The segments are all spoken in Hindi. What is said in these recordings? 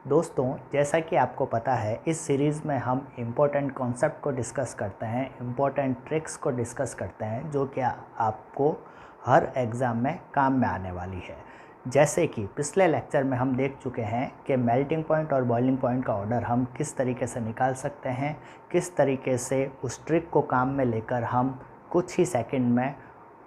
दोस्तों, जैसा कि आपको पता है, इस सीरीज़ में हम इम्पोर्टेंट कॉन्सेप्ट को डिस्कस करते हैं, इम्पोर्टेंट ट्रिक्स को डिस्कस करते हैं जो कि आपको हर एग्ज़ाम में काम में आने वाली है। जैसे कि पिछले लेक्चर में हम देख चुके हैं कि मेल्टिंग पॉइंट और बॉइलिंग पॉइंट का ऑर्डर हम किस तरीके से निकाल सकते हैं, किस तरीके से उस ट्रिक को काम में लेकर हम कुछ ही सेकंड में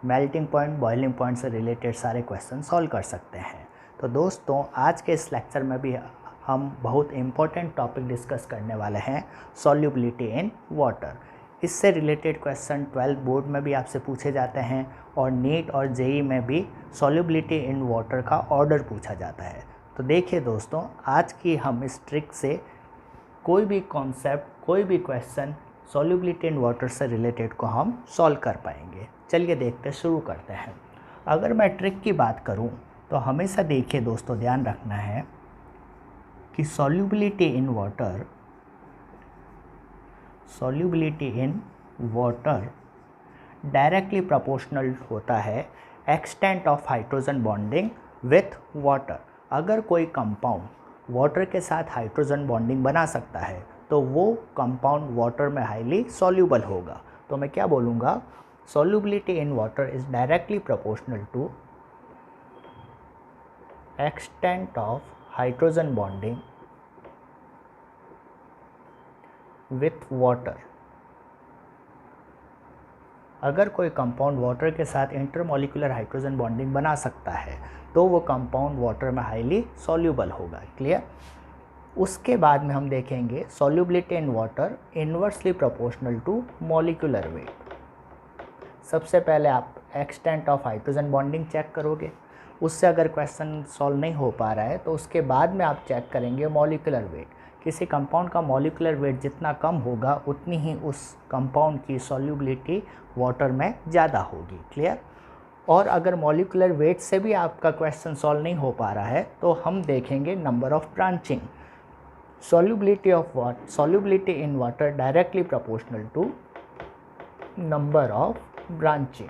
मेल्टिंग पॉइंट, बॉइलिंग पॉइंट से रिलेटेड सारे क्वेश्चन सॉल्व कर सकते हैं। तो दोस्तों, आज के इस लेक्चर में भी हम बहुत इम्पोर्टेंट टॉपिक डिस्कस करने वाले हैं, सॉल्युबिलिटी इन वाटर। इससे रिलेटेड क्वेश्चन 12th बोर्ड में भी आपसे पूछे जाते हैं और नीट और जेई में भी सॉल्युबिलिटी इन वाटर का ऑर्डर पूछा जाता है। तो देखिए दोस्तों, आज की हम इस ट्रिक से कोई भी कॉन्सेप्ट, कोई भी क्वेश्चन सॉल्युबिलिटी इन वाटर से रिलेटेड को हम सॉल्व कर पाएंगे। चलिए देखते शुरू करते हैं। अगर मैं ट्रिक की बात करूं तो हमेशा देखिए दोस्तों, ध्यान रखना है कि solubility in water directly proportional होता है extent of hydrogen bonding with water. अगर कोई कंपाउंड वाटर के साथ हाइड्रोजन बॉन्डिंग बना सकता है तो वो कंपाउंड वाटर में हाईली सॉल्युबल होगा। तो मैं क्या बोलूँगा, solubility in water is directly proportional to extent of hydrogen bonding with water। अगर कोई कंपाउंड वाटर के साथ इंटरमॉलिक्यूलर हाइड्रोजन बॉन्डिंग बना सकता है तो वो कंपाउंड वाटर में हाईली सॉल्युबल होगा। क्लियर। उसके बाद में हम देखेंगे solubility in water inversely proportional to molecular weight. सबसे पहले आप extent of hydrogen bonding check करोगे, उससे अगर क्वेश्चन सॉल्व नहीं हो पा रहा है तो उसके बाद में आप चेक करेंगे मॉलिक्यूलर वेट। किसी कंपाउंड का मॉलिक्यूलर वेट जितना कम होगा उतनी ही उस कंपाउंड की सॉल्युबिलिटी वाटर में ज़्यादा होगी। क्लियर। और अगर मॉलिक्यूलर वेट से भी आपका क्वेश्चन सॉल्व नहीं हो पा रहा है तो हम देखेंगे number of branching. Solubility in water directly proportional to number of branching.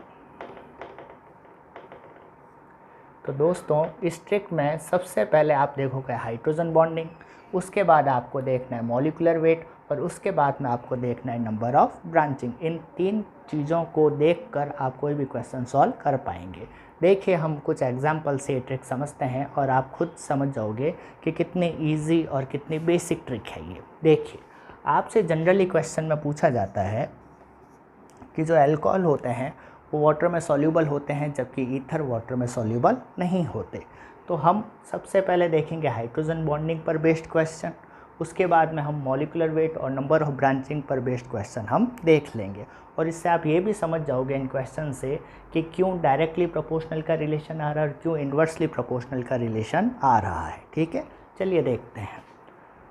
तो दोस्तों, इस ट्रिक में सबसे पहले आप देखोगे हाइड्रोजन बॉन्डिंग, उसके बाद आपको देखना है मॉलिक्यूलर वेट और उसके बाद में आपको देखना है नंबर ऑफ ब्रांचिंग। इन तीन चीज़ों को देखकर आप कोई भी क्वेश्चन सॉल्व कर पाएंगे। देखिए, हम कुछ एग्जांपल से ये ट्रिक समझते हैं और आप खुद समझ जाओगे कि कितनी इजी और कितनी बेसिक ट्रिक है ये। देखिए, आपसे जनरली क्वेश्चन में पूछा जाता है कि जो अल्कोहल होते हैं वो वाटर में सॉल्यूबल होते हैं जबकि ईथर वाटर में सॉल्यूबल नहीं होते। तो हम सबसे पहले देखेंगे हाइड्रोजन बॉन्डिंग पर बेस्ड क्वेश्चन, उसके बाद में हम मॉलिक्यूलर वेट और नंबर ऑफ ब्रांचिंग पर बेस्ड क्वेश्चन हम देख लेंगे। और इससे आप ये भी समझ जाओगे इन क्वेश्चन से कि क्यों डायरेक्टली प्रोपोर्शनल का रिलेशन आ रहा है और क्यों इन्वर्सली प्रोपोर्शनल का रिलेशन आ रहा है। ठीक है, चलिए देखते हैं।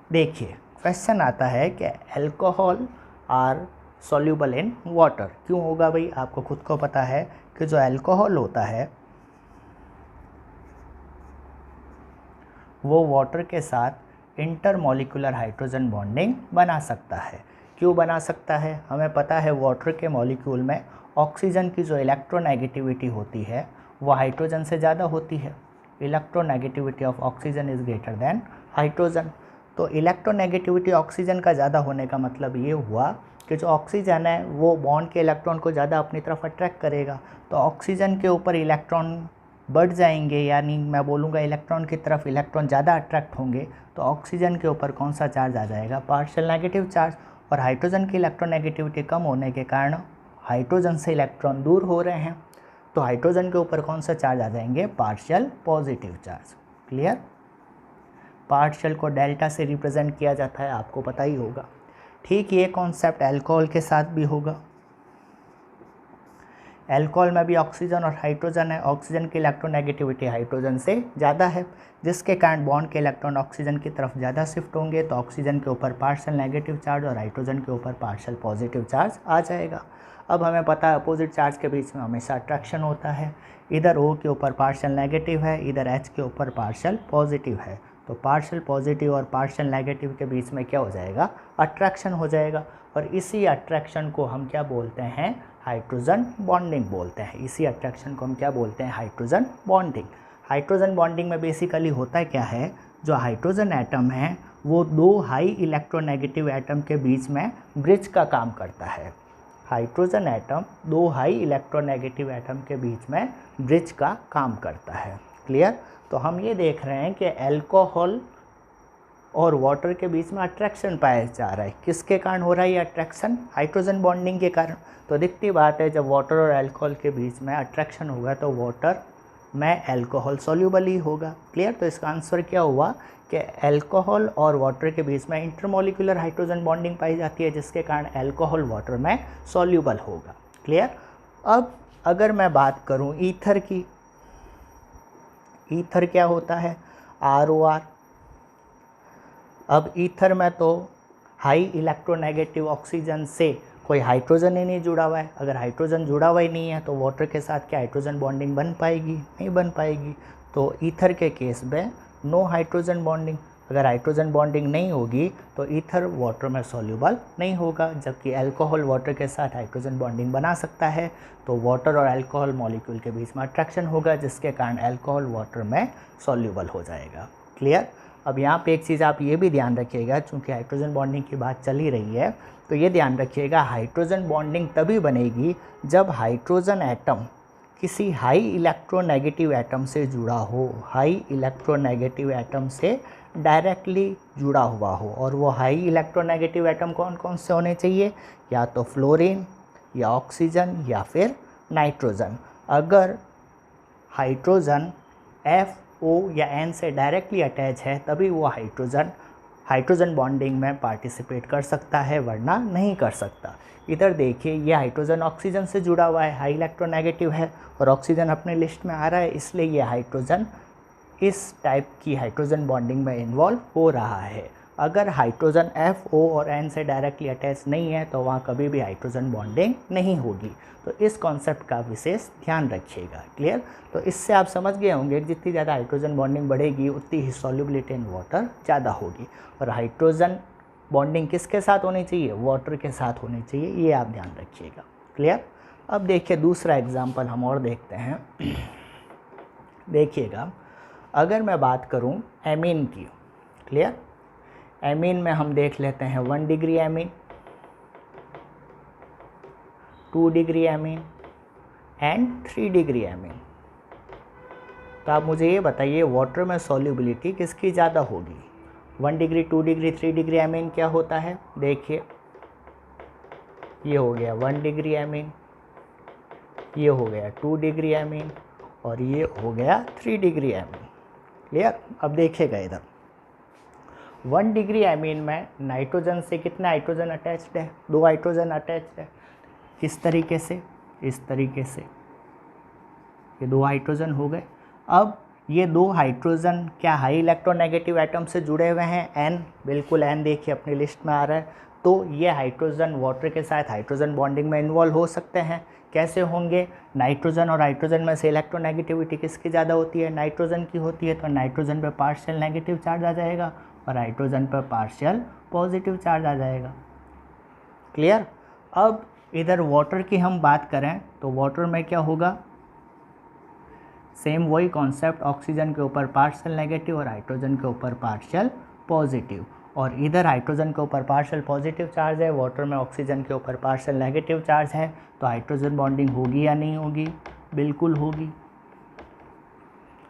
देखिए, क्वेश्चन आता है कि alcohol are soluble in water. क्यों होगा भाई, आपको खुद को पता है कि जो अल्कोहल होता है वो वाटर के साथ इंटरमॉलिक्यूलर हाइड्रोजन बॉन्डिंग बना सकता है। क्यों बना सकता है, हमें पता है वाटर के मॉलिक्यूल में ऑक्सीजन की जो इलेक्ट्रोनेगेटिविटी होती है वो हाइड्रोजन से ज़्यादा होती है। Electronegativity of oxygen is greater than hydrogen. तो इलेक्ट्रोनेगेटिविटी ऑक्सीजन का ज़्यादा होने का मतलब ये हुआ कि जो ऑक्सीजन है वो बॉन्ड के इलेक्ट्रॉन को ज़्यादा अपनी तरफ अट्रैक्ट करेगा। तो ऑक्सीजन के ऊपर इलेक्ट्रॉन बढ़ जाएंगे, यानी मैं बोलूँगा इलेक्ट्रॉन की तरफ इलेक्ट्रॉन ज़्यादा अट्रैक्ट होंगे। तो ऑक्सीजन के ऊपर कौन सा चार्ज आ जाएगा, पार्शियल नेगेटिव चार्ज। और हाइड्रोजन की इलेक्ट्रोनेगेटिविटी कम होने के कारण हाइड्रोजन से इलेक्ट्रॉन दूर हो रहे हैं, तो हाइड्रोजन के ऊपर कौन सा चार्ज आ जाएंगे, partial positive charge. Clear. Partial को डेल्टा से रिप्रेजेंट किया जाता है, आपको पता ही होगा। ठीक, ये कॉन्सेप्ट अल्कोहल के साथ भी होगा। अल्कोहल में भी ऑक्सीजन और हाइड्रोजन है, ऑक्सीजन की इलेक्ट्रोनेगेटिविटी हाइड्रोजन से ज़्यादा है, जिसके कारण बॉन्ड के इलेक्ट्रॉन ऑक्सीजन की तरफ ज़्यादा शिफ्ट होंगे। तो ऑक्सीजन के ऊपर पार्शियल नेगेटिव चार्ज और हाइड्रोजन के ऊपर पार्शियल पॉजिटिव चार्ज आ जाएगा। अब हमें पता है अपोजिट चार्ज के बीच में हमेशा अट्रैक्शन होता है। इधर O के ऊपर पार्शियल नेगेटिव है, इधर H के ऊपर पार्शियल पॉजिटिव है। तो पार्शियल पॉजिटिव और पार्शियल नेगेटिव के बीच में क्या हो जाएगा, अट्रैक्शन हो जाएगा। और इसी अट्रैक्शन को हम क्या बोलते हैं, हाइड्रोजन बॉन्डिंग बोलते हैं। इसी अट्रैक्शन को हम क्या बोलते हैं, हाइड्रोजन बॉन्डिंग। हाइड्रोजन बॉन्डिंग में बेसिकली होता क्या है, जो हाइड्रोजन एटम है वो दो हाई इलेक्ट्रोनेगेटिव एटम के बीच में ब्रिज का काम करता है। हाइड्रोजन एटम दो हाई इलेक्ट्रोनेगेटिव एटम के बीच में ब्रिज का काम करता है। क्लियर? तो हम ये देख रहे हैं कि अल्कोहल और वाटर के बीच में अट्रैक्शन पाया जा रहा है। किसके कारण हो रहा है ये अट्रैक्शन? हाइड्रोजन बॉन्डिंग के कारण। तो दिखती बात है, जब वाटर और अल्कोहल के बीच में अट्रैक्शन होगा तो वाटर में अल्कोहल सॉल्यूबल ही होगा। क्लियर? तो इसका आंसर क्या हुआ कि अल्कोहल और वाटर के बीच में इंटरमोलिकुलर हाइड्रोजन बॉन्डिंग पाई जाती है, जिसके कारण अल्कोहल वाटर में सॉल्यूबल होगा। क्लियर? अब अगर मैं बात करूं ईथर की, ईथर क्या होता है? ROR। अब ईथर में तो हाई इलेक्ट्रोनेगेटिव ऑक्सीजन से कोई हाइड्रोजन ही नहीं जुड़ा हुआ है। अगर हाइड्रोजन जुड़ा हुआ ही नहीं है तो वाटर के साथ क्या हाइड्रोजन बॉन्डिंग बन पाएगी? नहीं बन पाएगी। तो ईथर के केस में नो हाइड्रोजन बॉन्डिंग। अगर हाइड्रोजन बॉन्डिंग नहीं होगी तो ईथर वाटर में सॉल्यूबल नहीं होगा, जबकि अल्कोहल वाटर के साथ हाइड्रोजन बॉन्डिंग बना सकता है। तो वाटर और अल्कोहल मॉलिक्यूल के बीच में अट्रैक्शन होगा, जिसके कारण अल्कोहल वाटर में सॉल्यूबल हो जाएगा। क्लियर? अब यहाँ पे एक चीज़ आप ये भी ध्यान रखिएगा, चूँकि हाइड्रोजन बॉन्डिंग की बात चली रही है तो ये ध्यान रखिएगा, हाइड्रोजन बॉन्डिंग तभी बनेगी जब हाइड्रोजन एटम किसी हाई इलेक्ट्रोनेगेटिव एटम से जुड़ा हो, हाई इलेक्ट्रोनेगेटिव एटम से डायरेक्टली जुड़ा हुआ हो। और वो हाई इलेक्ट्रोनेगेटिव एटम कौन कौन से होने चाहिए? या तो फ्लोरीन या ऑक्सीजन या फिर नाइट्रोजन। अगर हाइड्रोजन FO या N से डायरेक्टली अटैच है तभी वो हाइड्रोजन बॉन्डिंग में पार्टिसिपेट कर सकता है, वरना नहीं कर सकता। इधर देखिए, ये हाइड्रोजन ऑक्सीजन से जुड़ा हुआ है, हाई इलेक्ट्रोनेगेटिव है, और ऑक्सीजन अपने लिस्ट में आ रहा है, इसलिए ये हाइड्रोजन इस टाइप की हाइड्रोजन बॉन्डिंग में इन्वॉल्व हो रहा है। अगर हाइड्रोजन FO और N से डायरेक्टली अटैच नहीं है तो वहाँ कभी भी हाइड्रोजन बॉन्डिंग नहीं होगी। तो इस कॉन्सेप्ट का विशेष ध्यान रखिएगा। क्लियर? तो इससे आप समझ गए होंगे कि जितनी ज़्यादा हाइड्रोजन बॉन्डिंग बढ़ेगी उतनी ही सॉल्युबिलिटी इन वाटर ज़्यादा होगी। और हाइड्रोजन बॉन्डिंग किसके साथ होनी चाहिए? वाटर के साथ होनी चाहिए, ये आप ध्यान रखिएगा। क्लियर? अब देखिए दूसरा एग्जाम्पल हम और देखते हैं। देखिएगा, अगर मैं बात करूँ एमीन की। क्लियर? एमीन में हम देख लेते हैं 1 degree amine, 2 degree amine and 3 degree amine. तो आप मुझे ये बताइए वाटर में सॉल्युबिलिटी किसकी ज़्यादा होगी? 1 डिग्री, 2 डिग्री, 3 डिग्री एमीन क्या होता है? देखिए, ये हो गया 1 डिग्री एमीन, ये हो गया 2 डिग्री एमीन और ये हो गया 3 डिग्री एमीन। क्लियर? अब देखिएगा इधर 1 डिग्री एमीन में नाइट्रोजन से कितना हाइड्रोजन अटैच्ड है? 2 हाइड्रोजन अटैच्ड है। किस तरीके से? इस तरीके से, ये 2 हाइड्रोजन हो गए। अब ये 2 हाइड्रोजन क्या हाई इलेक्ट्रोनेगेटिव एटम से जुड़े हुए हैं? N, बिल्कुल N देखिए अपनी लिस्ट में आ रहा है। तो ये हाइड्रोजन वाटर के साथ हाइड्रोजन बॉन्डिंग में इन्वॉल्व हो सकते हैं। कैसे होंगे? नाइट्रोजन और हाइड्रोजन में से इलेक्ट्रोनेगेटिविटी किसकी ज़्यादा होती है? नाइट्रोजन की होती है। तो नाइट्रोजन पे पार्शियल नेगेटिव चार्ज आ जाएगा और हाइड्रोजन पर पार्शियल पॉजिटिव चार्ज आ जाएगा। क्लियर? अब इधर वाटर की हम बात करें तो वाटर में क्या होगा? सेम वही कॉन्सेप्ट, ऑक्सीजन के ऊपर पार्शियल नेगेटिव और हाइड्रोजन के ऊपर पार्शियल पॉजिटिव। और इधर हाइड्रोजन के ऊपर पार्शियल पॉजिटिव चार्ज है, वाटर में ऑक्सीजन के ऊपर पार्शियल नेगेटिव चार्ज है। तो हाइड्रोजन बॉन्डिंग होगी या नहीं होगी? बिल्कुल होगी।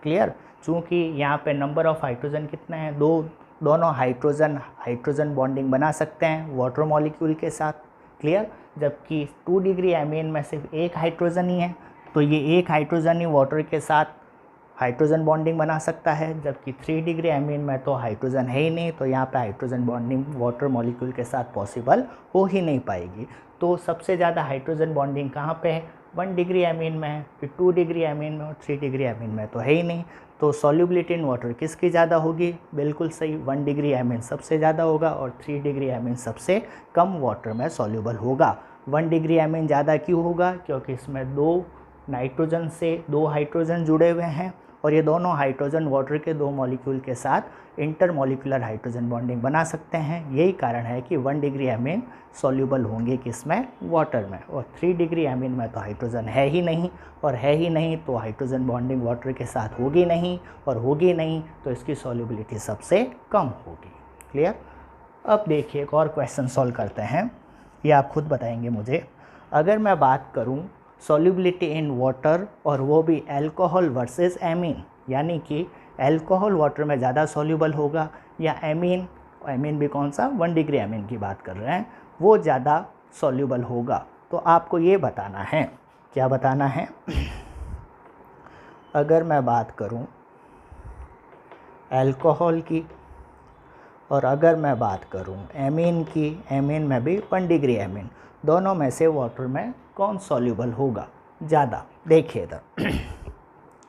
क्लियर? चूँकि यहाँ पे नंबर ऑफ हाइड्रोजन कितना है? दोनों हाइड्रोजन बॉन्डिंग बना सकते हैं वाटर मॉलिक्यूल के साथ। क्लियर? जबकि 2 डिग्री एमीन में सिर्फ एक हाइड्रोजन ही है, तो ये एक हाइड्रोजन ही वाटर के साथ हाइड्रोजन बॉन्डिंग बना सकता है। जबकि 3 डिग्री एमीन में तो हाइड्रोजन है ही नहीं, तो यहाँ पे हाइड्रोजन बॉन्डिंग वाटर मॉलिक्यूल के साथ पॉसिबल हो ही नहीं पाएगी। तो सबसे ज़्यादा हाइड्रोजन बॉन्डिंग कहाँ पे है? 1 डिग्री एमीन में है, फिर 2 डिग्री एमीन में और 3 डिग्री एमीन में तो है ही नहीं। तो सॉल्युबिलिटी इन वाटर किसकी ज़्यादा होगी? बिल्कुल सही, 1 डिग्री एमीन सबसे ज़्यादा होगा और 3 डिग्री एमीन सबसे कम वाटर में सॉल्युबल होगा। 1 डिग्री एमीन ज़्यादा क्यों होगा? क्योंकि इसमें 2 नाइट्रोजन से 2 हाइड्रोजन जुड़े हुए हैं और ये दोनों हाइड्रोजन वाटर के 2 मॉलिक्यूल के साथ इंटरमॉलिक्यूलर हाइड्रोजन बॉन्डिंग बना सकते हैं। यही कारण है कि 1 डिग्री एमीन सॉल्यूबल होंगे किसमें, वाटर में, और 3 डिग्री एमीन में तो हाइड्रोजन है ही नहीं, और है ही नहीं तो हाइड्रोजन बॉन्डिंग वाटर के साथ होगी नहीं, और होगी नहीं तो इसकी सॉल्युबिलिटी सबसे कम होगी। क्लियर। अब देखिए एक और क्वेश्चन सॉल्व करते हैं, ये आप खुद बताएंगे मुझे। अगर मैं बात करूं सॉल्युबिलिटी इन वाटर और वो भी अल्कोहल वर्सेस एमीन, यानी कि अल्कोहल वाटर में ज़्यादा सॉल्युबल होगा या एमीन, एमीन भी कौन सा, 1 डिग्री एमीन की बात कर रहे हैं, वो ज़्यादा सॉल्युबल होगा, तो आपको ये बताना है, क्या बताना है। अगर मैं बात करूं अल्कोहल की और अगर मैं बात करूं एमीन की, एमीन में भी 1 डिग्री एमीन, दोनों में से वाटर में कौन सॉल्युबल होगा ज़्यादा। देखिए इधर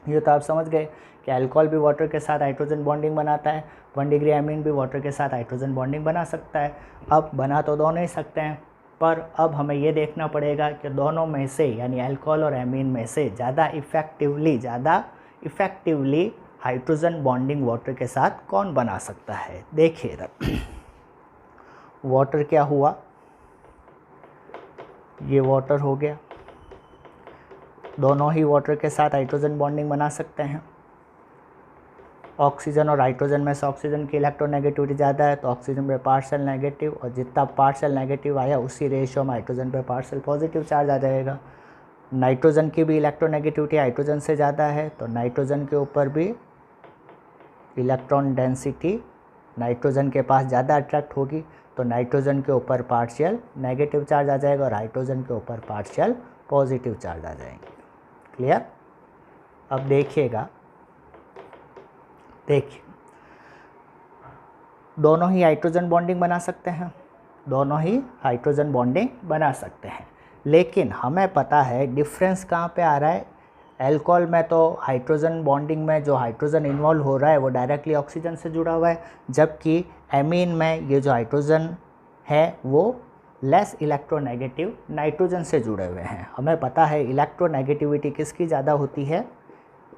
ये तो आप समझ गए कि अल्कोहल भी वाटर के साथ हाइड्रोजन बॉन्डिंग बनाता है, 1 डिग्री एमीन भी वाटर के साथ हाइड्रोजन बॉन्डिंग बना सकता है। अब बना तो दोनों ही सकते हैं, पर अब हमें ये देखना पड़ेगा कि दोनों में से यानी अल्कोहल और एमीन में से ज़्यादा इफ़ेक्टिवली हाइड्रोजन बॉन्डिंग वाटर के साथ कौन बना सकता है। देखिए इधर वाटर क्या हुआ, ये वाटर हो गया, दोनों ही वाटर के साथ हाइड्रोजन बॉन्डिंग बना सकते हैं। ऑक्सीजन और हाइड्रोजन में से ऑक्सीजन की इलेक्ट्रोनेगेटिविटी ज़्यादा है तो ऑक्सीजन पे पार्शियल नेगेटिव, और जितना पार्शियल नेगेटिव आया उसी रेशियो में हाइड्रोजन पे पार्शियल पॉजिटिव चार्ज आ जाएगा। नाइट्रोजन की भी इलेक्ट्रोनेगेटिविटी हाइड्रोजन से ज़्यादा है तो नाइट्रोजन के ऊपर भी इलेक्ट्रॉन डेंसिटी नाइट्रोजन के पास ज़्यादा अट्रैक्ट होगी, तो नाइट्रोजन के ऊपर पार्शियल नेगेटिव चार्ज आ जाएगा और हाइड्रोजन के ऊपर पार्शियल पॉजिटिव चार्ज आ जाएंगे। क्लियर। अब देखिएगा, देखिए दोनों ही हाइड्रोजन बॉन्डिंग बना सकते हैं, दोनों ही हाइड्रोजन बॉन्डिंग बना सकते हैं, लेकिन हमें पता है डिफरेंस कहाँ पे आ रहा है। अल्कोहल में तो हाइड्रोजन बॉन्डिंग में जो हाइड्रोजन इन्वॉल्व हो रहा है वो डायरेक्टली ऑक्सीजन से जुड़ा हुआ है, जबकि एमीन में ये जो हाइड्रोजन है वो लेस इलेक्ट्रोनेगेटिव नाइट्रोजन से जुड़े हुए हैं। हमें पता है इलेक्ट्रोनेगेटिविटी किसकी ज़्यादा होती है,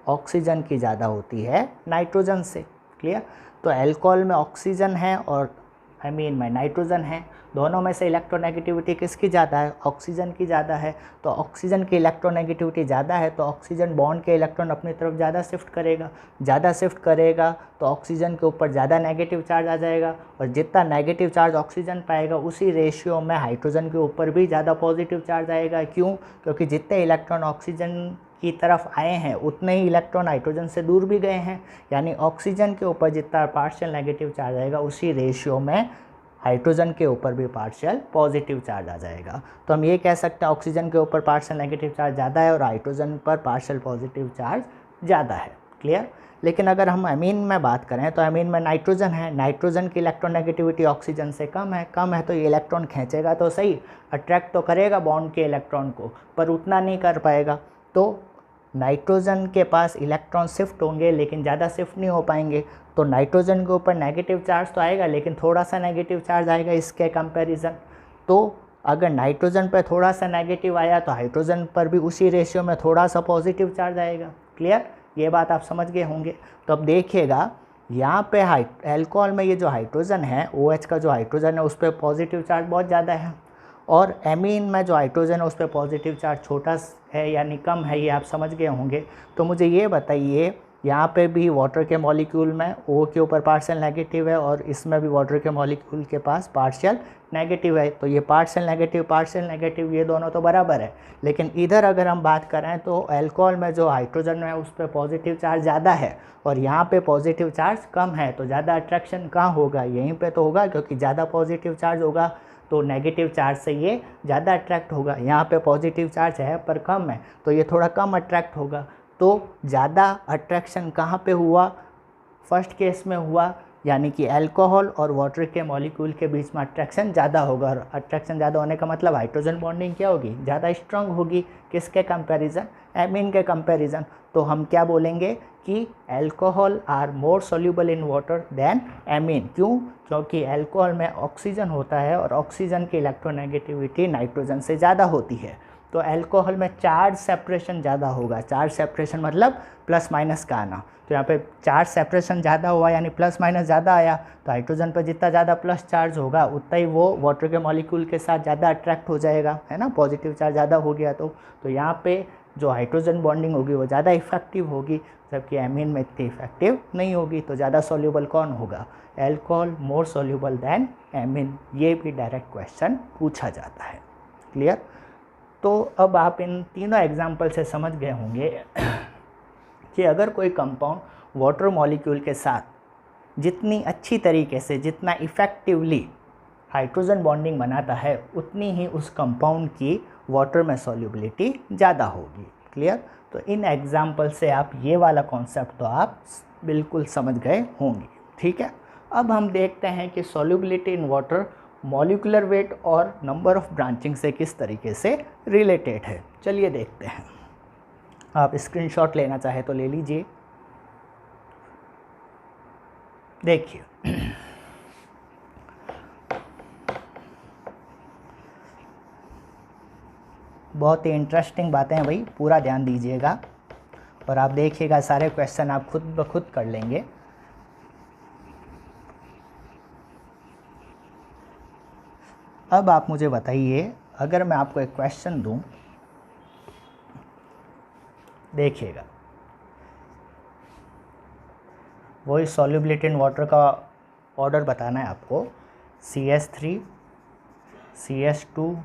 ऑक्सीजन की ज़्यादा होती है नाइट्रोजन से। क्लियर। तो अल्कोहल में ऑक्सीजन है और एमीन में नाइट्रोजन है, दोनों में से इलेक्ट्रोनेगेटिविटी किसकी ज़्यादा है, ऑक्सीजन की ज़्यादा है। तो ऑक्सीजन की इलेक्ट्रोनेगेटिविटी ज़्यादा है तो ऑक्सीजन बॉन्ड के इलेक्ट्रॉन अपनी तरफ ज़्यादा शिफ्ट करेगा, तो ऑक्सीजन के ऊपर ज़्यादा नेगेटिव चार्ज आ जाएगा, और जितना नेगेटिव चार्ज ऑक्सीजन पाएगा उसी रेशियो में हाइड्रोजन के ऊपर भी ज़्यादा पॉजिटिव चार्ज आएगा। क्यों, क्योंकि जितने इलेक्ट्रॉन ऑक्सीजन की तरफ आए हैं उतने ही इलेक्ट्रॉन हाइड्रोजन से दूर भी गए हैं, यानी ऑक्सीजन के ऊपर जितना पार्शियल नेगेटिव चार्ज आएगा उसी रेशियो में हाइड्रोजन के ऊपर भी पार्शियल पॉजिटिव चार्ज आ जाएगा। तो हम ये कह सकते हैं ऑक्सीजन के ऊपर पार्शियल नेगेटिव चार्ज ज़्यादा है और हाइड्रोजन पर पार्शियल पॉजिटिव चार्ज ज़्यादा है। क्लियर। लेकिन अगर हम एमीन में बात करें तो एमीन में नाइट्रोजन है, नाइट्रोजन की इलेक्ट्रोनेगेटिविटी ऑक्सीजन से कम है तो ये इलेक्ट्रॉन खींचेगा तो सही, अट्रैक्ट तो करेगा बॉन्ड के इलेक्ट्रॉन को, पर उतना नहीं कर पाएगा। तो नाइट्रोजन के पास इलेक्ट्रॉन शिफ्ट होंगे लेकिन ज़्यादा शिफ्ट नहीं हो पाएंगे, तो नाइट्रोजन के ऊपर नेगेटिव चार्ज तो आएगा लेकिन थोड़ा सा नेगेटिव चार्ज आएगा इसके कंपैरिजन। तो अगर नाइट्रोजन पर थोड़ा सा नेगेटिव आया तो हाइड्रोजन पर भी उसी रेशियो में थोड़ा सा पॉजिटिव चार्ज आएगा। क्लियर। ये बात आप समझ गए होंगे। तो अब देखिएगा यहाँ पे अल्कोहल में ये जो हाइड्रोजन है OH का जो हाइड्रोजन है उस पर पॉजिटिव चार्ज बहुत ज़्यादा है, और एमीन में जो हाइड्रोजन है उस पर पॉजिटिव चार्ज छोटा है यानी कम है, ये आप समझ गए होंगे। तो मुझे ये बताइए यहाँ पे भी वाटर के मॉलिक्यूल में O के ऊपर पार्शियल नेगेटिव है और इसमें भी वाटर के मॉलिक्यूल के पास पार्शियल नेगेटिव है, तो ये पार्शियल नेगेटिव ये दोनों तो बराबर है। लेकिन इधर अगर हम बात करें तो अल्कोहल में जो हाइड्रोजन है उस पर पॉजिटिव चार्ज ज़्यादा है और यहाँ पे पॉजिटिव चार्ज कम है, तो ज़्यादा अट्रैक्शन कहाँ होगा, यहीं पे तो होगा, क्योंकि ज़्यादा पॉजिटिव चार्ज होगा तो नेगेटिव चार्ज से ये ज़्यादा अट्रैक्ट होगा। यहाँ पे पॉजिटिव चार्ज है पर कम है तो ये थोड़ा कम अट्रैक्ट होगा। तो ज़्यादा अट्रैक्शन कहाँ पे हुआ, फर्स्ट केस में हुआ, यानी कि अल्कोहल और वाटर के मॉलिक्यूल के बीच में अट्रैक्शन ज़्यादा होगा, और अट्रैक्शन ज़्यादा होने का मतलब हाइड्रोजन बॉन्डिंग क्या होगी, ज़्यादा स्ट्रांग होगी। किसके कंपैरिजन, एमीन के कंपैरिजन। तो हम क्या बोलेंगे कि alcohol are more soluble in water than amine. क्यों, क्योंकि अल्कोहल में ऑक्सीजन होता है और ऑक्सीजन की इलेक्ट्रोनेगेटिविटी नाइट्रोजन से ज़्यादा होती है। तो अल्कोहल में चार्ज सेपरेशन ज़्यादा होगा। चार्ज सेपरेशन मतलब प्लस माइनस का आना। तो यहाँ पे चार्ज सेपरेशन ज़्यादा हुआ यानी प्लस माइनस ज़्यादा आया, तो हाइड्रोजन पर जितना ज़्यादा प्लस चार्ज होगा उतना ही वो वाटर के मॉलिक्यूल के साथ ज़्यादा अट्रैक्ट हो जाएगा, है ना, पॉजिटिव चार्ज ज़्यादा हो गया तो यहाँ पे जो हाइड्रोजन बॉन्डिंग होगी वो ज़्यादा इफेक्टिव होगी, जबकि एमीन में इतनी इफेक्टिव नहीं होगी। तो ज़्यादा सॉल्यूबल कौन होगा? अल्कोहल मोर सॉल्यूबल दैन एमीन। ये भी डायरेक्ट क्वेश्चन पूछा जाता है। क्लियर? तो अब आप इन तीनों एग्जाम्पल से समझ गए होंगे कि अगर कोई कंपाउंड वाटर मॉलिक्यूल के साथ जितनी अच्छी तरीके से, जितना इफ़ेक्टिवली हाइड्रोजन बॉन्डिंग बनाता है, उतनी ही उस कंपाउंड की वाटर में सॉल्युबिलिटी ज़्यादा होगी। क्लियर? तो इन एग्जाम्पल से आप ये वाला कॉन्सेप्ट तो आप बिल्कुल समझ गए होंगे। ठीक है, अब हम देखते हैं कि solubility in water molecular weight और नंबर ऑफ ब्रांचिंग से किस तरीके से रिलेटेड है। चलिए देखते हैं। आप स्क्रीनशॉट लेना चाहे तो ले लीजिए। देखिए बहुत ही इंटरेस्टिंग बातें हैं भाई, पूरा ध्यान दीजिएगा और आप देखिएगा सारे क्वेश्चन आप खुद ब खुद कर लेंगे। अब आप मुझे बताइए, अगर मैं आपको एक क्वेश्चन दूं, देखिएगा वही सॉल्युबिलिटी इन वाटर का ऑर्डर बताना है आपको। CH3 CH2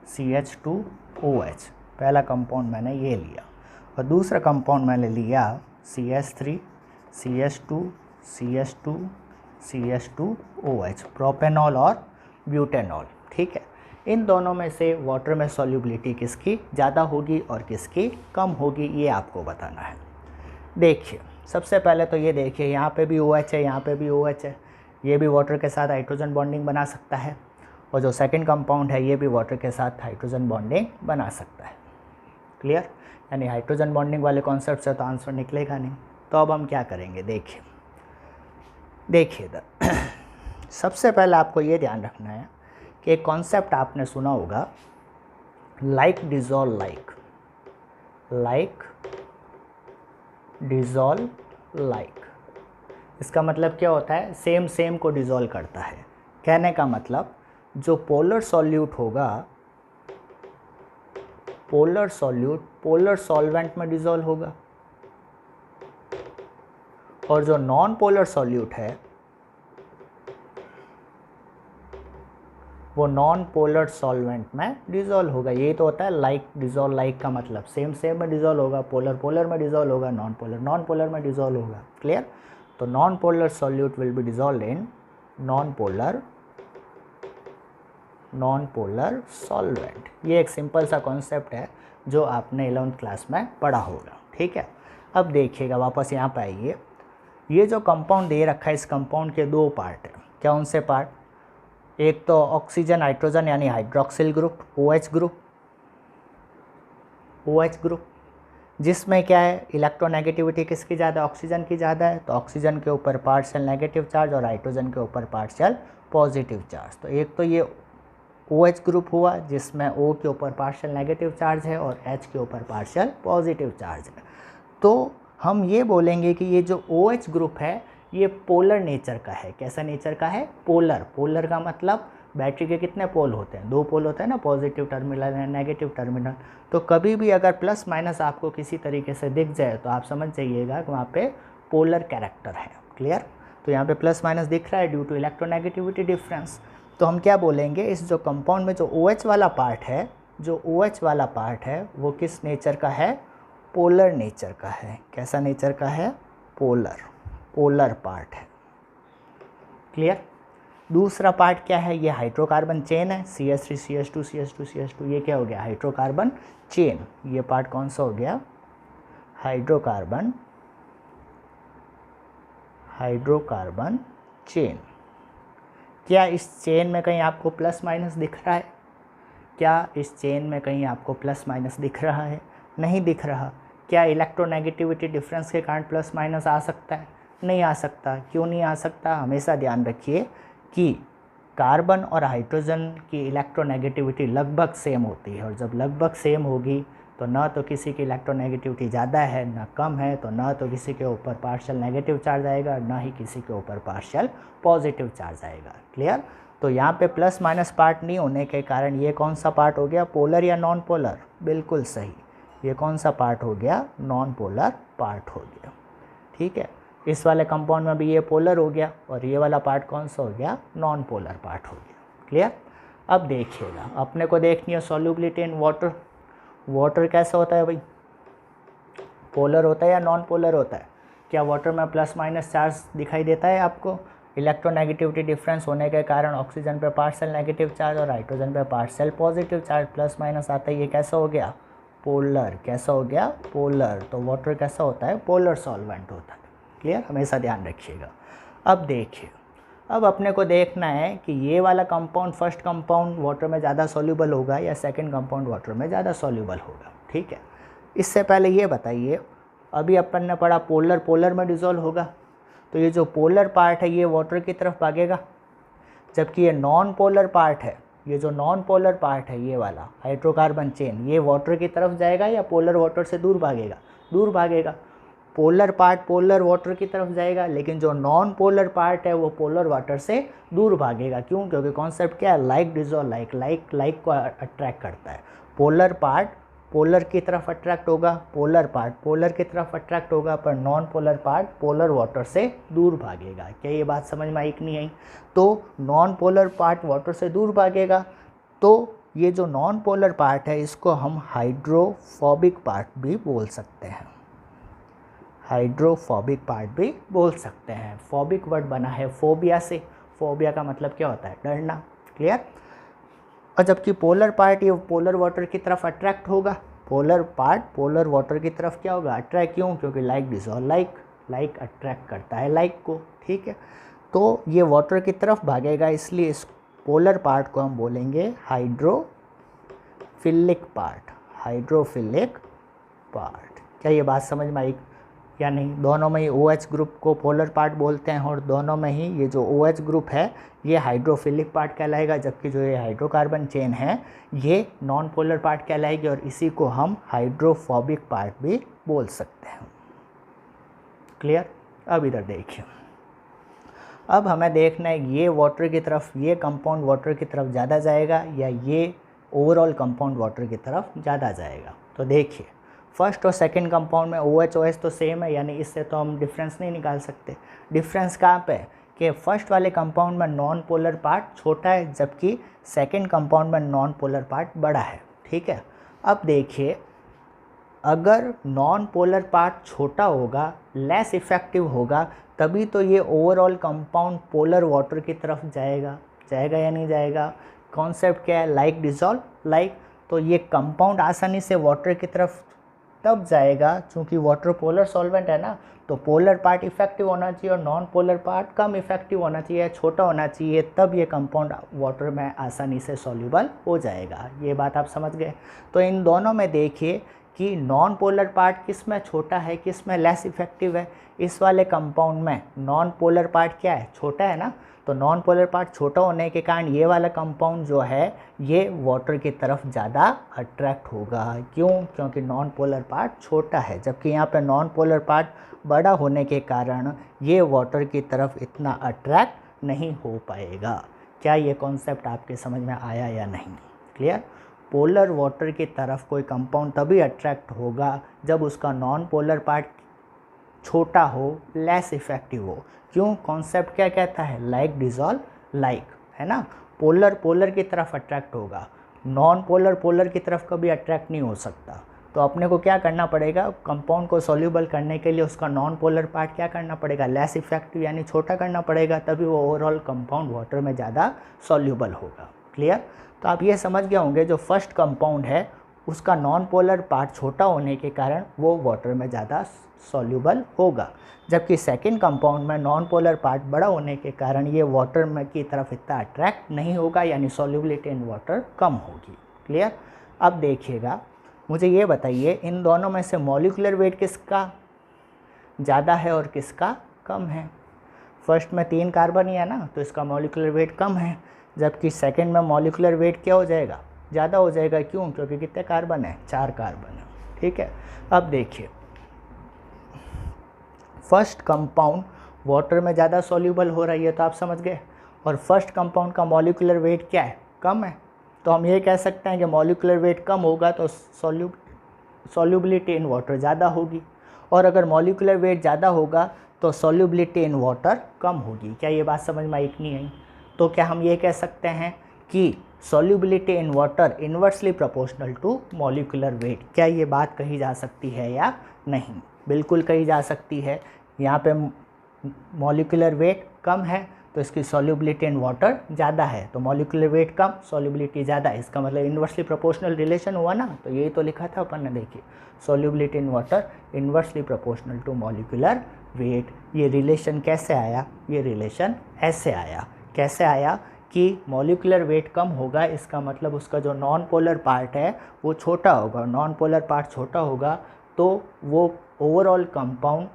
CH2OH पहला कंपाउंड मैंने ये लिया, और दूसरा कंपाउंड मैंने लिया CH3 CH2 CH2 CH2OH, propanol और ब्यूटेनॉल। ठीक है, इन दोनों में से वाटर में सॉल्युबिलिटी किसकी ज़्यादा होगी और किसकी कम होगी, ये आपको बताना है। देखिए सबसे पहले तो ये देखिए, यहाँ पे भी OH है, यहाँ पे भी OH है, ये भी वाटर के साथ हाइड्रोजन बॉन्डिंग बना सकता है, और जो सेकंड कंपाउंड है ये भी वाटर के साथ हाइड्रोजन बॉन्डिंग बना सकता है। क्लियर? यानी हाइड्रोजन बॉन्डिंग वाले कॉन्सेप्ट से तो आंसर निकलेगा नहीं। तो अब हम क्या करेंगे, देखिए इधर सबसे पहले आपको ये ध्यान रखना है कि एक कॉन्सेप्ट आपने सुना होगा, like dissolve like, like dissolve like. इसका मतलब क्या होता है? सेम सेम को डिज़ोल्व करता है। कहने का मतलब जो पोलर सॉल्यूट होगा, पोलर सॉल्यूट पोलर सॉल्वेंट में डिज़ोल्व होगा, और जो नॉन पोलर सॉल्यूट है वो नॉन पोलर सॉल्वेंट में डिज़ोल्व होगा। ये तो होता है लाइक डिज़ोल्व लाइक का मतलब, सेम सेम में डिज़ोल्व होगा, पोलर पोलर में डिज़ोल्व होगा, नॉन पोलर नॉन पोलर में डिज़ोल्व होगा। क्लियर? तो non polar solute will be dissolve in non polar solvent. ये एक सिंपल सा कॉन्सेप्ट है जो आपने 11th क्लास में पढ़ा होगा। ठीक है, अब देखिएगा वापस यहाँ पे आइए। ये जो कंपाउंड दे रखा है, इस कंपाउंड के दो पार्ट हैं। क्या उनसे पार्ट? एक तो ऑक्सीजन हाइड्रोजन यानी हाइड्रोक्सिल ग्रुप, OH ग्रुप, जिसमें क्या है, इलेक्ट्रोनेगेटिविटी किसकी ज़्यादा? ऑक्सीजन की ज़्यादा है, तो ऑक्सीजन के ऊपर पार्शियल नेगेटिव चार्ज और हाइड्रोजन के ऊपर पार्शियल पॉजिटिव चार्ज। तो एक तो ये OH ग्रुप हुआ जिसमें O के ऊपर पार्शियल नेगेटिव चार्ज है और H के ऊपर पार्शियल पॉजिटिव चार्ज है। तो हम ये बोलेंगे कि ये जो OH ग्रुप है ये पोलर नेचर का है। कैसा नेचर का है? पोलर। पोलर का मतलब बैटरी के कितने पोल होते हैं? 2 पोल होते हैं ना, पॉजिटिव टर्मिनल है, नेगेटिव टर्मिनल। तो कभी भी अगर प्लस माइनस आपको किसी तरीके से दिख जाए तो आप समझ जाइएगा कि वहाँ पे पोलर कैरेक्टर है। क्लियर? तो यहाँ पे प्लस माइनस दिख रहा है ड्यू टू इलेक्ट्रोनेगेटिविटी डिफरेंस। तो हम क्या बोलेंगे, इस जो कंपाउंड में जो OH वाला पार्ट है, जो OH वाला पार्ट है वो किस नेचर का है? पोलर नेचर का है। कैसा नेचर का है? पोलर पार्ट है। क्लियर? दूसरा पार्ट क्या है? ये हाइड्रोकार्बन चेन है, CH3 CH2 CH2 CH2, ये क्या हो गया? Hydrocarbon chain. ये पार्ट कौन सा हो गया? Hydrocarbon chain. क्या इस चेन में कहीं आपको प्लस माइनस दिख रहा है? क्या इस चेन में कहीं आपको प्लस माइनस दिख रहा है? नहीं दिख रहा। क्या इलेक्ट्रोनेगेटिविटी डिफरेंस के कारण प्लस माइनस आ सकता है? नहीं आ सकता। क्यों नहीं आ सकता? हमेशा ध्यान रखिए कि कार्बन और हाइड्रोजन की इलेक्ट्रोनेगेटिविटी लगभग सेम होती है, और जब लगभग सेम होगी तो ना तो किसी की इलेक्ट्रोनेगेटिविटी ज़्यादा है ना कम है, तो ना तो किसी के ऊपर पार्शियल नेगेटिव चार्ज आएगा ना ही किसी के ऊपर पार्शियल पॉजिटिव चार्ज आएगा। क्लियर? तो यहाँ पे प्लस माइनस पार्ट नहीं होने के कारण ये कौन सा पार्ट हो गया, पोलर या नॉन पोलर? बिल्कुल सही, ये कौन सा पार्ट हो गया, नॉन पोलर पार्ट हो गया। ठीक है, इस वाले कंपाउंड में भी ये पोलर हो गया और ये वाला पार्ट कौन सा हो गया, नॉन पोलर पार्ट हो गया। क्लियर? अब देखिएगा, अपने को देखनी है सॉल्युबिलिटी इन वाटर। वाटर कैसा होता है भाई, पोलर होता है या नॉन पोलर होता है? क्या वाटर में प्लस माइनस चार्ज दिखाई देता है आपको? इलेक्ट्रोनेगेटिविटी डिफरेंस होने के कारण ऑक्सीजन पे पार्शियल नेगेटिव चार्ज और हाइड्रोजन पे partial positive charge plus minus आता है, ये कैसा हो गया, पोलर। कैसा हो गया, पोलर। तो वाटर कैसा होता है, पोलर सॉल्वेंट होता है। क्लियर? हमेशा ध्यान रखिएगा। अब देखिए, अब अपने को देखना है कि ये वाला कंपाउंड, फर्स्ट कंपाउंड वाटर में ज़्यादा सॉल्यूबल होगा या सेकंड कंपाउंड वाटर में ज़्यादा सॉल्यूबल होगा। ठीक है, इससे पहले ये बताइए, अभी अपन ने पढ़ा पोलर, पोलर में डिज़ोल्व होगा, तो ये जो पोलर पार्ट है ये वाटर की तरफ भागेगा, जबकि ये नॉन पोलर पार्ट है, ये जो नॉन पोलर पार्ट है ये वाला हाइड्रोकार्बन चेन, ये वाटर की तरफ जाएगा या पोलर वाटर से दूर भागेगा, दूर भागेगा। पोलर पार्ट पोलर वाटर की तरफ जाएगा, लेकिन जो नॉन पोलर पार्ट है वो पोलर वाटर से दूर भागेगा। क्यों? क्योंकि कॉन्सेप्ट क्या है, like dissolve like, like like को अट्रैक्ट करता है। पोलर पार्ट पोलर की तरफ अट्रैक्ट होगा, पोलर पार्ट पोलर की तरफ अट्रैक्ट होगा, पर non polar part polar water से दूर भागेगा। क्या ये बात समझ में आई कि नहीं आई? तो नॉन पोलर पार्ट वाटर से दूर भागेगा, तो ये जो नॉन पोलर पार्ट है इसको हम हाइड्रोफोबिक पार्ट भी बोल सकते हैं, हाइड्रोफोबिक पार्ट भी बोल सकते हैं। फोबिक वर्ड बना है फोबिया से, फोबिया का मतलब क्या होता है, डरना। क्लियर? और जबकि पोलर पार्ट ये पोलर वाटर की तरफ अट्रैक्ट होगा, पोलर पार्ट पोलर वाटर की तरफ क्या होगा, अट्रैक्ट। क्यों? क्योंकि like dissolve like, like attract करता है लाइक को। ठीक है, तो ये वाटर की तरफ भागेगा, इसलिए इस पोलर पार्ट को हम बोलेंगे हाइड्रोफिलिक पार्ट, हाइड्रोफिलिक पार्ट। क्या ये बात समझ में आई या नहीं? दोनों में ही OH ग्रुप को पोलर पार्ट बोलते हैं और दोनों में ही ये जो OH ग्रुप है ये हाइड्रोफिलिक पार्ट कहलाएगा, जबकि जो ये हाइड्रोकार्बन चेन है ये नॉन पोलर पार्ट कहलाएगी, और इसी को हम हाइड्रोफोबिक पार्ट भी बोल सकते हैं। क्लियर? अब इधर देखिए, अब हमें देखना है ये वाटर की तरफ, ये कंपाउंड वाटर की तरफ ज़्यादा जाएगा या ये ओवरऑल कंपाउंड वाटर की तरफ ज़्यादा जाएगा। तो देखिए, फर्स्ट और सेकंड कंपाउंड में OH OH तो सेम है, यानी इससे तो हम डिफरेंस नहीं निकाल सकते। डिफरेंस कहाँ पे है कि फर्स्ट वाले कंपाउंड में नॉन पोलर पार्ट छोटा है, जबकि सेकंड कंपाउंड में नॉन पोलर पार्ट बड़ा है। ठीक है, अब देखिए, अगर नॉन पोलर पार्ट छोटा होगा, लेस इफेक्टिव होगा, तभी तो ये ओवरऑल कंपाउंड पोलर वाटर की तरफ जाएगा, जाएगा या नहीं जाएगा? कॉन्सेप्ट क्या है, लाइक डिजॉल्व लाइक। तो ये कंपाउंड आसानी से वाटर की तरफ तब जाएगा क्योंकि वाटर पोलर सॉल्वेंट है ना, तो पोलर पार्ट इफेक्टिव होना चाहिए और नॉन पोलर पार्ट कम इफेक्टिव होना चाहिए, छोटा होना चाहिए, तब ये कंपाउंड वाटर में आसानी से सॉल्यूबल हो जाएगा। ये बात आप समझ गए? तो इन दोनों में देखिए कि नॉन पोलर पार्ट किस में छोटा है, किस में लेस इफेक्टिव है। इस वाले कंपाउंड में नॉन पोलर पार्ट क्या है, छोटा है ना, तो नॉन पोलर पार्ट छोटा होने के कारण ये वाला कंपाउंड जो है ये वाटर की तरफ ज़्यादा अट्रैक्ट होगा। क्यों? क्योंकि नॉन पोलर पार्ट छोटा है, जबकि यहाँ पे नॉन पोलर पार्ट बड़ा होने के कारण ये वाटर की तरफ इतना अट्रैक्ट नहीं हो पाएगा। क्या ये कॉन्सेप्ट आपके समझ में आया या नहीं? क्लियर? पोलर वाटर की तरफ कोई कंपाउंड तभी अट्रैक्ट होगा जब उसका नॉन पोलर पार्ट छोटा हो, लेस इफेक्टिव हो। क्यों? कॉन्सेप्ट क्या कहता है, लाइक डिजॉल्व लाइक, है ना। पोलर पोलर की तरफ अट्रैक्ट होगा, नॉन पोलर पोलर की तरफ कभी अट्रैक्ट नहीं हो सकता। तो अपने को क्या करना पड़ेगा, कंपाउंड को सॉल्यूबल करने के लिए उसका नॉन पोलर पार्ट क्या करना पड़ेगा, लेस इफेक्टिव यानी छोटा करना पड़ेगा, तभी वो ओवरऑल कंपाउंड वाटर में ज़्यादा सॉल्यूबल होगा। क्लियर? तो आप ये समझ गए होंगे जो फर्स्ट कंपाउंड है उसका नॉन पोलर पार्ट छोटा होने के कारण वो वाटर में ज़्यादा सॉल्यूबल होगा, जबकि सेकंड कंपाउंड में नॉन पोलर पार्ट बड़ा होने के कारण ये वाटर में की तरफ इतना अट्रैक्ट नहीं होगा, यानी सॉल्युबिलिटी इन वाटर कम होगी। क्लियर? अब देखिएगा, मुझे ये बताइए इन दोनों में से मॉलिक्यूलर वेट किसका ज़्यादा है और किसका कम है। फर्स्ट में 3 कार्बन ही है ना, तो इसका मॉलिक्यूलर वेट कम है, जबकि सेकंड में मॉलिक्यूलर वेट क्या हो जाएगा, ज़्यादा हो जाएगा। क्यों? क्योंकि कितने कार्बन है, 4 कार्बन है। ठीक है, अब देखिए फर्स्ट कंपाउंड वाटर में ज़्यादा सॉल्यूबल हो रही है, तो आप समझ गए, और फर्स्ट कंपाउंड का मॉलिक्यूलर वेट क्या है, कम है, तो हम ये कह सकते हैं कि मॉलिक्यूलर वेट कम होगा तो सॉल्युबिलिटी इन वाटर ज़्यादा होगी, और अगर मॉलिक्यूलर वेट ज़्यादा होगा तो सॉल्युबिलिटी इन वाटर कम होगी। क्या ये बात समझ में आई कि नहीं आई? तो क्या हम ये कह सकते हैं कि solubility in water inversely proportional to molecular weight? क्या ये बात कही जा सकती है या नहीं? बिल्कुल कही जा सकती है। यहाँ पे मॉलिक्यूलर वेट कम है तो इसकी सॉल्युबिलिटी इन वाटर ज़्यादा है, तो मॉलिक्यूलर वेट कम, सॉल्युबिलिटी ज़्यादा, इसका मतलब इन्वर्सली प्रोपोर्शनल रिलेशन हुआ ना। तो यही तो लिखा था अपन ने, देखिए solubility in water inversely proportional to molecular weight. ये रिलेशन कैसे आया? ये रिलेशन ऐसे आया। कैसे आया कि मॉलिक्यूलर वेट कम होगा, इसका मतलब उसका जो नॉन पोलर पार्ट है वो छोटा होगा, नॉन पोलर पार्ट छोटा होगा तो वो ओवरऑल कंपाउंड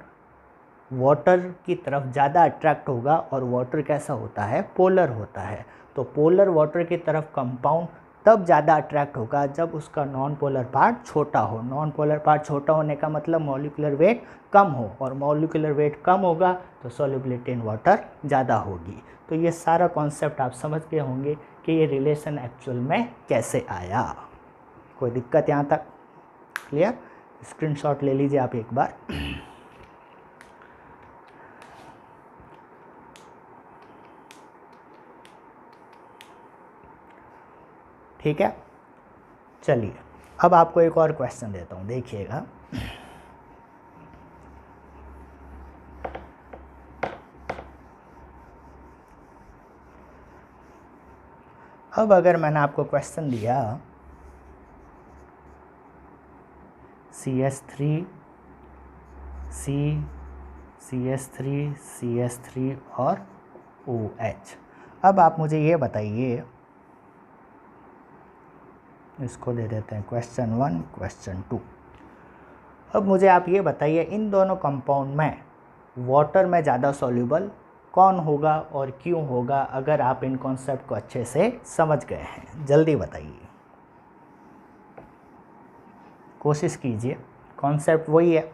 वाटर की तरफ ज़्यादा अट्रैक्ट होगा, और वाटर कैसा होता है, पोलर होता है। तो पोलर वाटर की तरफ कंपाउंड तब ज़्यादा अट्रैक्ट होगा जब उसका नॉन पोलर पार्ट छोटा हो। नॉन पोलर पार्ट छोटा होने का मतलब मॉलिक्यूलर वेट कम हो, और मॉलिक्यूलर वेट कम होगा तो सॉल्युबिलिटी इन वाटर ज़्यादा होगी। तो ये सारा कॉन्सेप्ट आप समझ गए होंगे कि ये रिलेशन एक्चुअल में कैसे आया। कोई दिक्कत यहाँ तक? क्लियर? स्क्रीनशॉट ले लीजिए आप एक बार। ठीक है, चलिए अब आपको एक और क्वेश्चन देता हूँ, देखिएगा। अब अगर मैंने आपको क्वेश्चन दिया CH3 CH3 CH3 और OH। अब आप मुझे ये बताइए, इसको दे देते हैं क्वेश्चन 1 क्वेश्चन 2। अब मुझे आप ये बताइए इन दोनों कंपाउंड में वाटर में ज़्यादा सॉल्यूबल कौन होगा और क्यों होगा? अगर आप इन कॉन्सेप्ट को अच्छे से समझ गए हैं, जल्दी बताइए, कोशिश कीजिए। कॉन्सेप्ट वही है,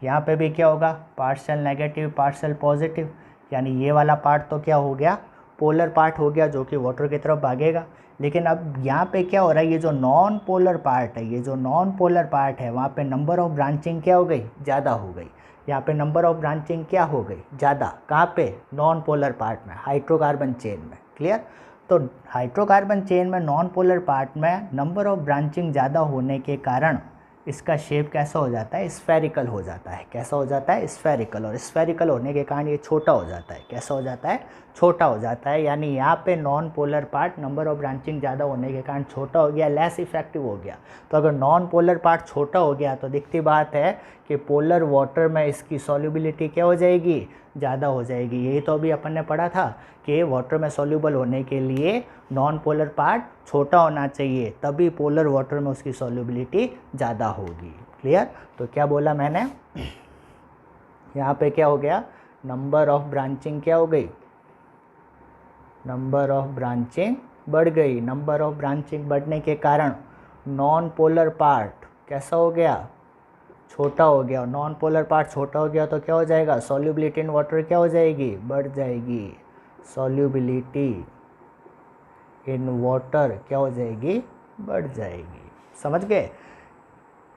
यहाँ पे भी क्या होगा, पार्शियल नेगेटिव पार्शियल पॉजिटिव, यानी ये वाला पार्ट तो क्या हो गया, पोलर पार्ट हो गया जो कि वाटर की तरफ भागेगा। लेकिन अब यहाँ पे क्या हो रहा है, ये जो नॉन पोलर पार्ट है, ये जो नॉन पोलर पार्ट है, वहाँ पे नंबर ऑफ ब्रांचिंग क्या हो गई, ज़्यादा हो गई। यहाँ पे नंबर ऑफ ब्रांचिंग क्या हो गई, ज़्यादा। कहाँ पे? नॉन पोलर पार्ट में, हाइड्रोकार्बन चेन में। क्लियर? तो हाइड्रोकार्बन चेन में नॉन पोलर पार्ट में नंबर ऑफ ब्रांचिंग ज़्यादा होने के कारण इसका शेप कैसा हो जाता है, स्फेरिकल हो जाता है। कैसा हो जाता है, स्फेरिकल। और स्फेरिकल होने के कारण ये छोटा हो जाता है। कैसा हो जाता है, छोटा हो जाता है। यानी यहाँ पे non polar part number of branching ज़्यादा होने के कारण छोटा हो गया, लेस इफेक्टिव हो गया। तो अगर नॉन पोलर पार्ट छोटा हो गया तो दिखती बात है कि पोलर वाटर में इसकी सॉल्युबिलिटी क्या हो जाएगी, ज़्यादा हो जाएगी। यही तो अभी अपन ने पढ़ा था कि वाटर में सॉल्युबल होने के लिए नॉन पोलर पार्ट छोटा होना चाहिए, तभी पोलर वाटर में उसकी सॉल्युबिलिटी ज़्यादा होगी। क्लियर? तो क्या बोला मैंने, यहाँ पे क्या हो गया, नंबर ऑफ ब्रांचिंग क्या हो गई, नंबर ऑफ ब्रांचिंग बढ़ गई। नंबर ऑफ ब्रांचिंग बढ़ने के कारण नॉन पोलर पार्ट कैसा हो गया, छोटा हो गया। नॉन पोलर पार्ट छोटा हो गया तो क्या हो जाएगा, सॉल्युबिलिटी इन वाटर क्या हो जाएगी, बढ़ जाएगी। सॉल्युबिलिटी इन वाटर क्या हो जाएगी, बढ़ जाएगी। समझ गए?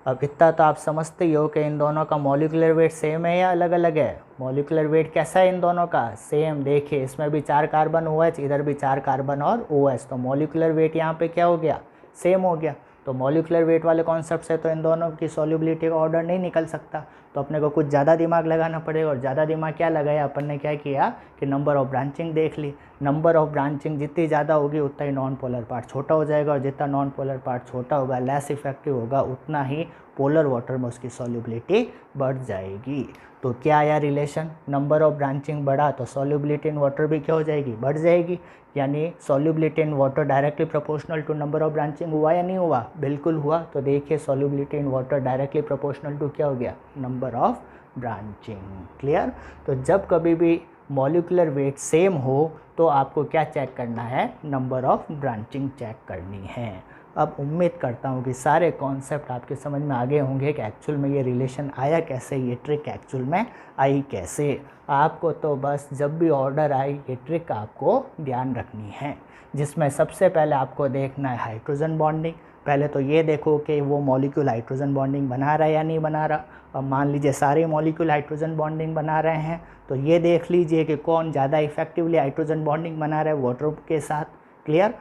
अब इतना तो आप समझते ही हो कि इन दोनों का मॉलिक्यूलर वेट सेम है या अलग अलग है। मॉलिक्यूलर वेट कैसा है इन दोनों का, सेम। देखिए इसमें भी 4 कार्बन OH, इधर भी 4 कार्बन और OH, तो मॉलिक्यूलर वेट यहाँ पे क्या हो गया, सेम हो गया। तो मॉलिक्यूलर वेट वाले कॉन्सेप्ट से तो इन दोनों की सॉल्युबिलिटी का ऑर्डर नहीं निकल सकता, तो अपने को कुछ ज़्यादा दिमाग लगाना पड़ेगा। और ज़्यादा दिमाग क्या लगाया अपन ने, क्या किया कि नंबर ऑफ ब्रांचिंग देख ली। नंबर ऑफ ब्रांचिंग जितनी ज़्यादा होगी उतना ही नॉन पोलर पार्ट छोटा हो जाएगा, और जितना नॉन पोलर पार्ट छोटा होगा, लेस इफेक्टिव होगा, उतना ही पोलर वाटर में उसकी सॉल्युबिलिटी बढ़ जाएगी। तो क्या आया रिलेशन, नंबर ऑफ ब्रांचिंग बढ़ा तो सॉल्युबिलिटी इन वाटर भी क्या हो जाएगी, बढ़ जाएगी। यानी solubility in water directly proportional to number of branching हुआ या नहीं हुआ, बिल्कुल हुआ। तो देखिए solubility in water directly proportional to क्या हो गया, नंबर ऑफ ब्रांचिंग। क्लियर? तो जब कभी भी मॉलिक्यूलर वेट सेम हो तो आपको क्या चेक करना है? नंबर ऑफ ब्रांचिंग चेक करनी है। अब उम्मीद करता हूँ कि सारे कॉन्सेप्ट आपके समझ में आ गए होंगे कि एक्चुअल में ये रिलेशन आया कैसे, ये ट्रिक एक्चुअल में आई कैसे। आपको तो बस जब भी ऑर्डर आए ये ट्रिक आपको ध्यान रखनी है, जिसमें सबसे पहले आपको देखना है हाइड्रोजन बॉन्डिंग। पहले तो ये देखो कि वो मॉलिक्यूल हाइड्रोजन बॉन्डिंग बना रहा है या नहीं बना रहा। अब मान लीजिए सारे मॉलिक्यूल हाइड्रोजन बॉन्डिंग बना रहे हैं तो ये देख लीजिए कि कौन ज़्यादा इफेक्टिवली हाइड्रोजन बॉन्डिंग बना रहा है वाटर के साथ। क्लियर?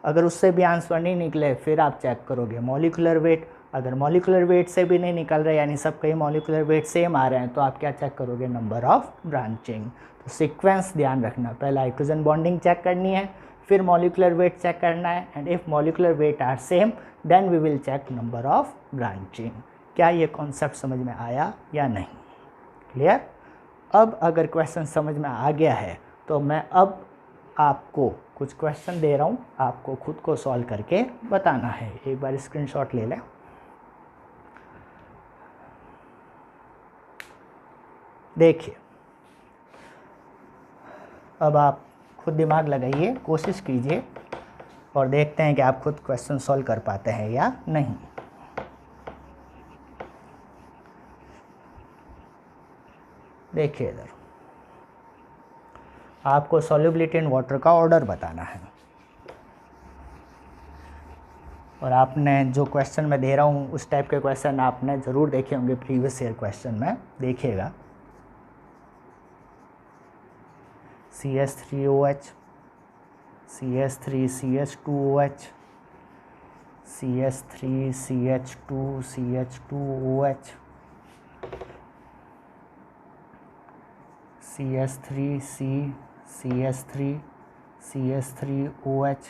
अगर उससे भी आंसर नहीं निकले फिर आप चेक करोगे मॉलिक्यूलर वेट। अगर मॉलिक्यूलर वेट से भी नहीं निकल रहे, यानी सब कई मॉलिक्यूलर वेट सेम आ रहे हैं, तो आप क्या चेक करोगे? Number of branching. तो सीक्वेंस ध्यान रखना, पहले हाइड्रोजन बॉन्डिंग चेक करनी है, फिर मॉलिक्यूलर वेट चेक करना है, and if molecular weight are same then we will check number of branching. क्या ये कॉन्सेप्ट समझ में आया या नहीं? क्लियर? अब अगर क्वेश्चन समझ में आ गया है तो मैं अब आपको कुछ क्वेश्चन दे रहा हूँ, आपको खुद को सॉल्व करके बताना है। एक बार स्क्रीनशॉट ले लें। देखिए, अब आप खुद दिमाग लगाइए, कोशिश कीजिए और देखते हैं कि आप खुद क्वेश्चन सॉल्व कर पाते हैं या नहीं। देखिए इधर आपको सॉल्युबिलिटी इन वाटर का ऑर्डर बताना है, और आपने जो क्वेश्चन मैं दे रहा हूँ उस टाइप के क्वेश्चन आपने ज़रूर देखे होंगे प्रीवियस ईयर क्वेश्चन में। देखिएगा, CH3OH, CH3CH2OH, CH3CH2CH2OH, CH3CH3CH3OH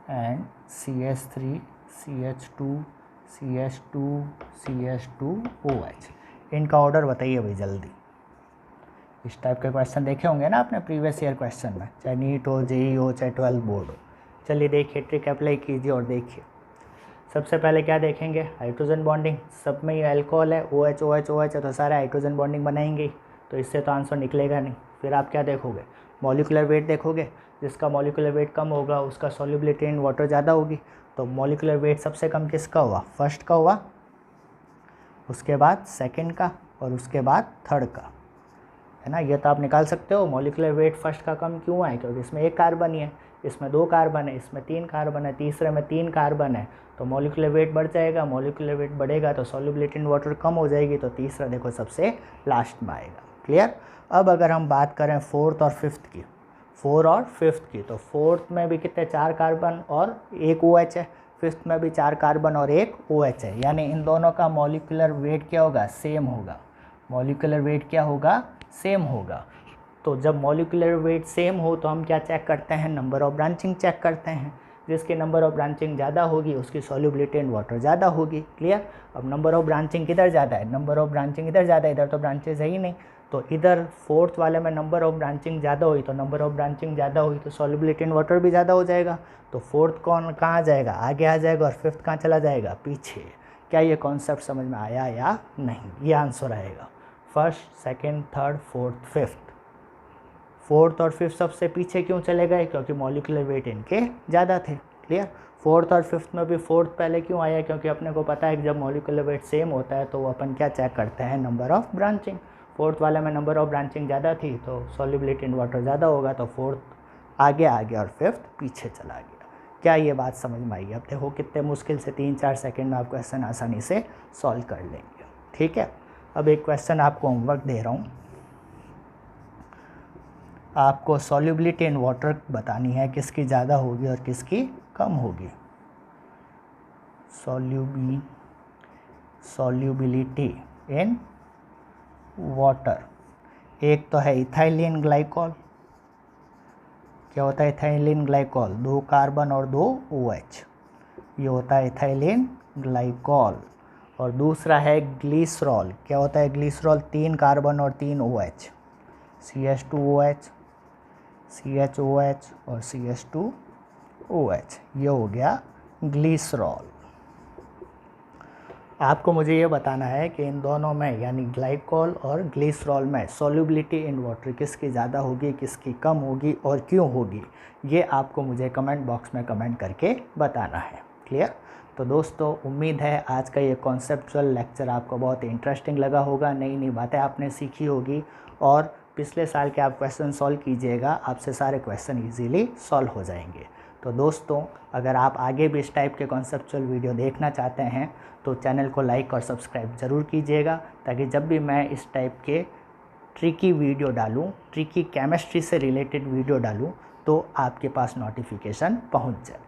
and CH3CH2CH2CH2OH। इनका ऑर्डर बताइए भाई जल्दी। इस टाइप के क्वेश्चन देखे होंगे ना आपने प्रीवियस ईयर क्वेश्चन में, चाहे नीट हो, जेईई हो, चाहे 12 बोर्ड हो। चलिए देखिए, ट्रिक अप्लाई कीजिए और देखिए। सबसे पहले क्या देखेंगे? Hydrogen bonding. सब में ये अल्कोहल है, OH OH OH है, तो सारे हाइड्रोजन बॉन्डिंग बनाएंगे, तो इससे तो आंसर निकलेगा नहीं। फिर आप क्या देखोगे? मॉलिक्यूलर वेट देखोगे। जिसका मॉलिक्यूलर वेट कम होगा उसका सॉल्युबिलिटी इन वाटर ज़्यादा होगी। तो मॉलिक्यूलर वेट सबसे कम किसका हुआ? फर्स्ट का हुआ, उसके बाद सेकंड का, और उसके बाद थर्ड का, है ना। ये तो आप निकाल सकते हो। मॉलिक्यूलर वेट फर्स्ट का कम क्यों है? क्योंकि इसमें एक कार्बन ही है, इसमें 2 कार्बन है, इसमें 3 कार्बन है, तीसरे में 3 कार्बन है, तो मॉलिक्यूलर वेट बढ़ जाएगा। मॉलिक्यूलर वेट बढ़ेगा तो सॉल्युबिलिटी इन वाटर कम हो जाएगी, तो तीसरा देखो सबसे लास्ट में आएगा। क्लियर? अब अगर हम बात करें फोर्थ और फिफ्थ की, 4 और 5th की, तो फोर्थ में भी कितने? 4 कार्बन और 1 OH है, फिफ्थ में भी 4 कार्बन और 1 OH है, यानी इन दोनों का मॉलिक्यूलर वेट क्या होगा? सेम होगा। मॉलिक्यूलर वेट क्या होगा? सेम होगा। तो जब मॉलिक्यूलर वेट सेम हो तो हम क्या चेक करते हैं? नंबर ऑफ ब्रांचिंग चेक करते हैं। जिसकी नंबर ऑफ ब्रांचिंग ज़्यादा होगी उसकी सॉल्युबिलिटी इन वाटर ज़्यादा होगी। क्लियर? अब नंबर ऑफ ब्रांचिंग किधर ज़्यादा है? नंबर ऑफ ब्रांचिंग इधर ज़्यादा है, इधर तो ब्रांचेज है ही नहीं, तो इधर फोर्थ वाले में नंबर ऑफ ब्रांचिंग ज़्यादा हुई, तो नंबर ऑफ ब्रांचिंग ज़्यादा हुई तो सॉल्युबिलिटी इन वाटर भी ज़्यादा हो जाएगा। तो फोर्थ कौन कहाँ जाएगा? आगे आ जाएगा, और फिफ्थ कहाँ चला जाएगा? पीछे। क्या ये कॉन्सेप्ट समझ में आया या नहीं? ये आंसर आएगा। First, second, third, fourth, fifth. Fourth और फिफ्थ सबसे पीछे क्यों चले गए? क्योंकि मॉलिक्यूलर वेट इनके ज़्यादा थे। क्लियर? फोर्थ और फिफ्थ में भी फोर्थ पहले क्यों आया? क्योंकि अपने को पता है कि जब मॉलिक्यूलर वेट सेम होता है तो अपन क्या चेक करते हैं? Number of branching. फोर्थ वाले में नंबर ऑफ ब्रांचिंग ज़्यादा थी तो सॉल्युबिलिटी इन वाटर ज़्यादा होगा, तो फोर्थ आगे आ गया और फिफ्थ पीछे चला गया। क्या ये बात समझ में आई? अब देखो कितने मुश्किल से 3-4 सेकेंड में आप क्वेश्चन आसानी से सॉल्व कर लेंगे। ठीक है? अब एक क्वेश्चन आपको होमवर्क दे रहा हूँ, आपको सॉल्युबिलिटी इन वाटर बतानी है, किसकी ज़्यादा होगी और किसकी कम होगी। Solubility in water. एक तो है इथाइलिन ग्लाइकॉल। क्या होता है इथाइलिन ग्लाइकॉल? 2 कार्बन और 2 OH, ये होता है इथाइलिन ग्लाइकॉल। और दूसरा है ग्लिसरॉल। क्या होता है ग्लिसरॉल? 3 कार्बन और 3 OH, CH2OH, CHOH और CH2OH, ये हो गया ग्लिसरॉल। आपको मुझे ये बताना है कि इन दोनों में यानी ग्लाइकोल और ग्लिसरॉल में सॉल्युबिलिटी इन वाटर किसकी ज़्यादा होगी, किसकी कम होगी और क्यों होगी, ये आपको मुझे कमेंट बॉक्स में कमेंट करके बताना है। क्लियर? तो दोस्तों, उम्मीद है आज का ये कॉन्सेप्चुअल लेक्चर आपको बहुत इंटरेस्टिंग लगा होगा, नई नई बातें आपने सीखी होगी और पिछले साल के आप क्वेश्चन सॉल्व कीजिएगा, आपसे सारे क्वेश्चन इजीली सॉल्व हो जाएंगे। तो दोस्तों, अगर आप आगे भी इस टाइप के कॉन्सेप्चुअल वीडियो देखना चाहते हैं तो चैनल को लाइक और सब्सक्राइब ज़रूर कीजिएगा, ताकि जब भी मैं इस टाइप के ट्रिकी वीडियो डालूं, ट्रिकी केमिस्ट्री से रिलेटेड वीडियो डालूं, तो आपके पास नोटिफिकेशन पहुंच जाए।